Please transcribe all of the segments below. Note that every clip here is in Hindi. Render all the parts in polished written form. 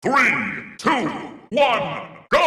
3, 2, 1, go!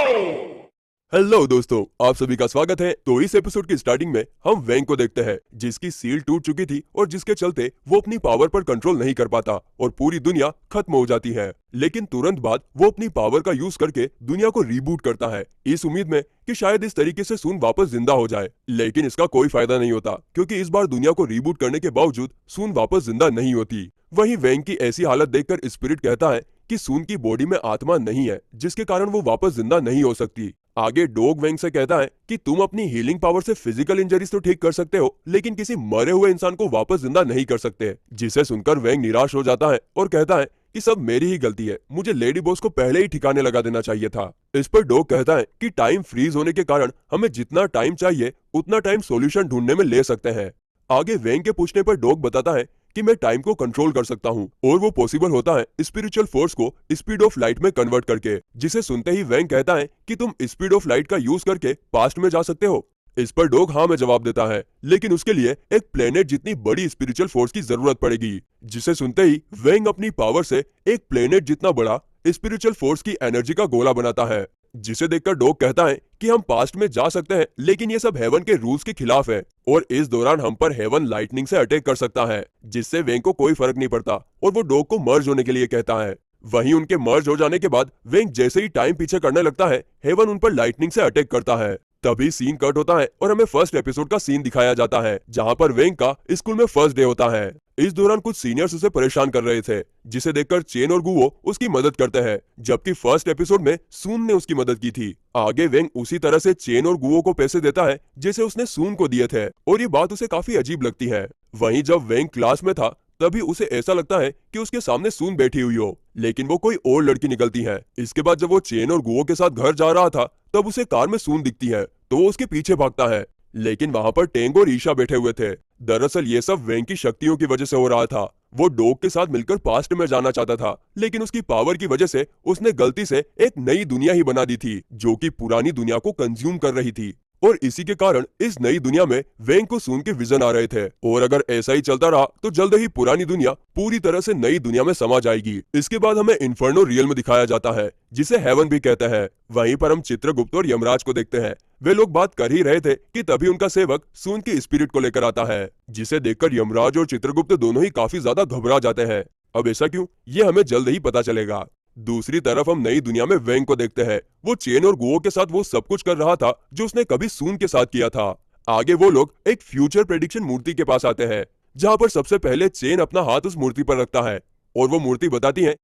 हेलो दोस्तों, आप सभी का स्वागत है। तो इस एपिसोड की स्टार्टिंग में हम वैंग को देखते हैं, जिसकी सील टूट चुकी थी और जिसके चलते वो अपनी पावर पर कंट्रोल नहीं कर पाता और पूरी दुनिया खत्म हो जाती है। लेकिन तुरंत बाद वो अपनी पावर का यूज करके दुनिया को रीबूट करता है, इस उम्मीद में कि शायद इस तरीके से सून वापस जिंदा हो जाए। लेकिन इसका कोई फायदा नहीं होता, क्योंकि इस बार दुनिया को रीबूट करने के बावजूद सून वापस जिंदा नहीं होती। वहीं वैंग की ऐसी हालत देखकर स्पिरिट कहता है कि सून की बॉडी में आत्मा नहीं है, जिसके कारण वो वापस जिंदा नहीं हो सकती। आगे डॉग वैंग से कहता है कि तुम अपनी हीलिंग पावर से फिजिकल इंजरीज तो ठीक कर सकते हो, लेकिन किसी मरे हुए इंसान को वापस जिंदा नहीं कर सकते। जिसे सुनकर वैंग निराश हो जाता है और कहता है कि सब मेरी ही गलती है, मुझे लेडी बॉस को पहले ही ठिकाने लगा देना चाहिए था। इस पर डॉग कहता है कि टाइम फ्रीज होने के कारण हमें जितना टाइम चाहिए उतना टाइम सॉल्यूशन ढूंढने में ले सकते हैं। आगे वैंग के पूछने पर डॉग बताता है कि मैं टाइम को कंट्रोल कर सकता हूँ और वो पॉसिबल होता है स्पिरिचुअल फोर्स को स्पीड ऑफ लाइट में कन्वर्ट करके। जिसे सुनते ही वैंग कहता है कि तुम स्पीड ऑफ लाइट का यूज करके पास्ट में जा सकते हो। इस पर डॉग हाँ में जवाब देता है, लेकिन उसके लिए एक प्लेनेट जितनी बड़ी स्पिरिचुअल फोर्स की जरूरत पड़ेगी। जिसे सुनते ही वैंग अपनी पावर से एक प्लेनेट जितना बड़ा स्पिरिचुअल फोर्स की एनर्जी का गोला बनाता है। जिसे देखकर डॉग कहता है कि हम पास्ट में जा सकते हैं, लेकिन ये सब हेवन के रूल्स के खिलाफ है और इस दौरान हम पर हेवन लाइटनिंग से अटैक कर सकता है। जिससे वेंग को कोई फर्क नहीं पड़ता और वो डॉग को मर्ज होने के लिए कहता है। वहीं उनके मर्ज हो जाने के बाद वेंग जैसे ही टाइम पीछे करने लगता है, हेवन उन पर लाइटनिंग से अटैक करता है। तभी सीन कट होता है और हमें फर्स्ट एपिसोड का सीन दिखाया जाता है, जहां पर वेंग का स्कूल में फर्स्ट डे होता है। इस दौरान कुछ सीनियर्स उसे परेशान कर रहे थे, जिसे देखकर चेन और गुवो उसकी मदद करते हैं, जबकि फर्स्ट एपिसोड में सून ने उसकी मदद की थी। आगे वेंग उसी तरह से चेन और गुवो को पैसे देता है जैसे उसने सून को दिए थे, और ये बात उसे काफी अजीब लगती है। वहीं जब वेंग क्लास में था तभी उसे ऐसा लगता है कि उसके सामने सून बैठी हुई हो, लेकिन वो कोई और लड़की निकलती है। इसके बाद जब वो चेन और गुवो के साथ घर जा रहा था तब उसे कार में सून दिखती है, तो वो उसके पीछे भागता है, लेकिन वहां पर टेंग और ईशा बैठे हुए थे। दरअसल ये सब वेंग की शक्तियों की वजह से हो रहा था। वो डॉग के साथ मिलकर पास्ट में जाना चाहता था, लेकिन उसकी पावर की वजह से उसने गलती से एक नई दुनिया ही बना दी थी, जो कि पुरानी दुनिया को कंज्यूम कर रही थी। और इसी के कारण इस नई दुनिया में वेंग को सून के विजन आ रहे थे, और अगर ऐसा ही चलता रहा तो जल्द ही पुरानी दुनिया पूरी तरह से नई दुनिया में समा जाएगी। इसके बाद हमें इन्फर्नो रियल में दिखाया जाता है, जिसे हेवन भी कहते हैं। वहीं पर हम चित्रगुप्त और यमराज को देखते हैं। वे लोग बात कर ही रहे थे कि तभी उनका सेवक सून की स्पिरिट को लेकर आता है, जिसे देखकर यमराज और चित्रगुप्त दोनों ही काफी ज्यादा घबरा जाते हैं। अब ऐसा क्यों, ये हमें जल्द ही पता चलेगा। दूसरी तरफ हम नई दुनिया में वेंग को देखते हैं। वो चेन और गुओ के साथ वो सब कुछ कर रहा था जो उसने कभी सून के साथ किया था। आगे वो लोग एक फ्यूचर प्रेडिक्शन मूर्ति के पास आते हैं, जहां पर सबसे पहले चेन अपना हाथ उस मूर्ति पर रखता है और वो मूर्ति बताती है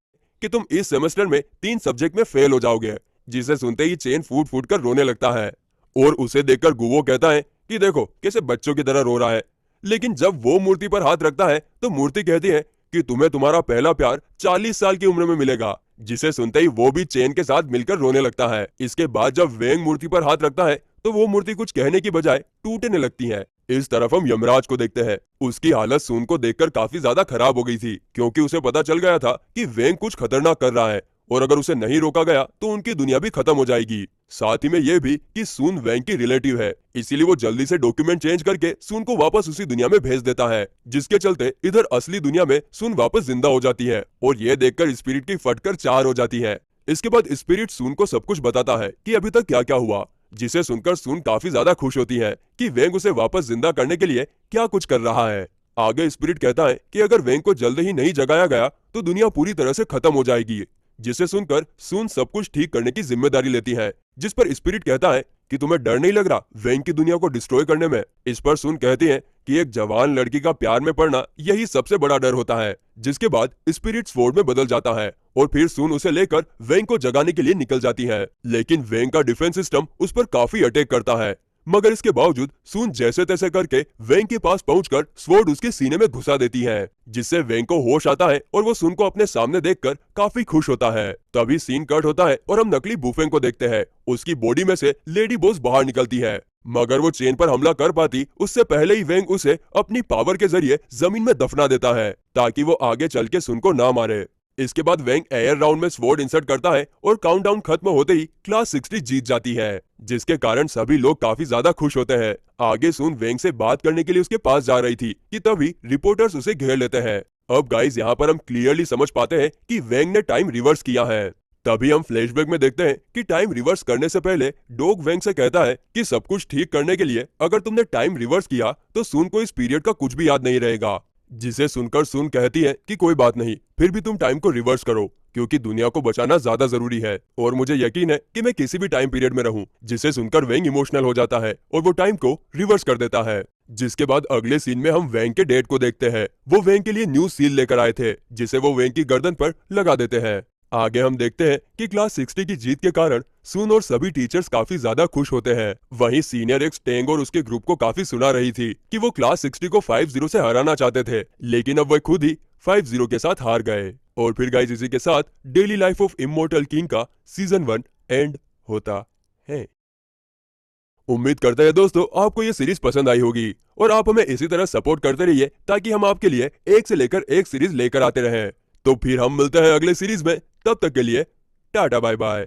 कि तुम इस सेमेस्टर में 3 सब्जेक्ट में फेल हो जाओगे। जिसे सुनते ही चेन फूट फूट कर रोने लगता है, और उसे देखकर गुवो कहता है कि देखो कैसे बच्चों की तरह रो रहा है। लेकिन जब वो मूर्ति पर हाथ रखता है तो मूर्ति कहती है कि तुम्हें तुम्हारा पहला प्यार 40 साल की उम्र में मिलेगा। जिसे सुनते ही वो भी चेन के साथ मिलकर रोने लगता है। इसके बाद जब वेंग मूर्ति पर हाथ रखता है तो वो मूर्ति कुछ कहने की बजाय टूटने लगती है। इस तरफ हम यमराज को देखते हैं। उसकी हालत सून को देखकर काफी ज्यादा खराब हो गई थी, क्योंकि उसे पता चल गया था कि वेंग कुछ खतरनाक कर रहा है और अगर उसे नहीं रोका गया तो उनकी दुनिया भी खत्म हो जाएगी। साथ ही में ये भी कि सून वेंग की रिलेटिव है, इसीलिए वो जल्दी से डॉक्यूमेंट चेंज करके सून को वापस उसी दुनिया में भेज देता है, जिसके चलते इधर असली दुनिया में सून वापस जिंदा हो जाती है और ये देखकर स्पिरिट की फटकर 4 हो जाती है। इसके बाद स्पिरिट सून को सब कुछ बताता है कि अभी तक क्या क्या हुआ, जिसे सुनकर सून काफी ज्यादा खुश होती है कि वेंग उसे वापस जिंदा करने के लिए क्या कुछ कर रहा है। आगे स्पिरिट कहता है कि अगर वेंग को जल्द ही नहीं जगाया गया तो दुनिया पूरी तरह से खत्म हो जाएगी। जिसे सुनकर सून सब कुछ ठीक करने की जिम्मेदारी लेती है, जिस पर स्पिरिट कहता है कि तुम्हें डर नहीं लग रहा वेंग की दुनिया को डिस्ट्रॉय करने में। इस पर सून कहती है कि एक जवान लड़की का प्यार में पड़ना यही सबसे बड़ा डर होता है। जिसके बाद स्पिरिट स्वॉर्ड में बदल जाता है और फिर सून उसे लेकर वेंग को जगाने के लिए निकल जाती है, लेकिन वेंग का डिफेंस सिस्टम उस पर काफी अटैक करता है। मगर इसके बावजूद सून जैसे तैसे करके वेंग के पास पहुंचकर स्वॉर्ड उसके सीने में घुसा देती है, जिससे वेंग को होश आता है और वो सून को अपने सामने देखकर काफी खुश होता है। तभी सीन कट होता है और हम नकली बुफेंग को देखते हैं। उसकी बॉडी में से लेडी बॉस बाहर निकलती है, मगर वो चेन पर हमला कर पाती उससे पहले ही वेंग उसे अपनी पावर के जरिए जमीन में दफना देता है, ताकि वो आगे चल के सून को ना मारे। इसके बाद वेंग एयर राउंड में स्वॉर्ड इंसर्ट करता है और काउंटडाउन खत्म होते ही क्लास 60 जीत जाती है, जिसके कारण सभी लोग काफी ज्यादा खुश होते हैं। आगे सून वेंग से बात करने के लिए उसके पास जा रही थी कि तभी रिपोर्टर्स उसे घेर लेते हैं। अब गाइस यहाँ पर हम क्लियरली समझ पाते हैं कि वेंग ने टाइम रिवर्स किया है। तभी हम फ्लैशबैक में देखते हैं कि टाइम रिवर्स करने से पहले डॉग वैंग से कहता है कि सब कुछ ठीक करने के लिए अगर तुमने टाइम रिवर्स किया तो सुन को इस पीरियड का कुछ भी याद नहीं रहेगा। जिसे सुनकर सुन कहती है कि कोई बात नहीं, फिर भी तुम टाइम को रिवर्स करो क्योंकि दुनिया को बचाना ज्यादा जरूरी है और मुझे यकीन है कि मैं किसी भी टाइम पीरियड में रहूं। जिसे सुनकर वेंग इमोशनल हो जाता है और वो टाइम को रिवर्स कर देता है। जिसके बाद अगले सीन में हम वेंग के डैड को देखते हैं। वो वेंग के लिए न्यू सील लेकर आए थे जिसे वो वेंग की गर्दन पर लगा देते हैं। आगे हम देखते हैं कि क्लास 60 की जीत के कारण सुन और सभी टीचर्स काफी ज्यादा खुश होते हैं। वहीं सीनियर एक्स टेंग और उसके ग्रुप को काफी सुना रही थी कि वो क्लास 60 को 5-0 से हराना चाहते थे, लेकिन अब वो खुद ही 5-0 के साथ हार गए। और फिर गाइस इसी के साथ daily life of immortal king का सीजन 1 एंड होता है। उम्मीद करते हैं दोस्तों आपको ये सीरीज पसंद आई होगी और आप हमें इसी तरह सपोर्ट करते रहिए ताकि हम आपके लिए एक से लेकर एक सीरीज लेकर आते रहें। तो फिर हम मिलते हैं अगले सीरीज में, तब तक के लिए टाटा बाय बाय।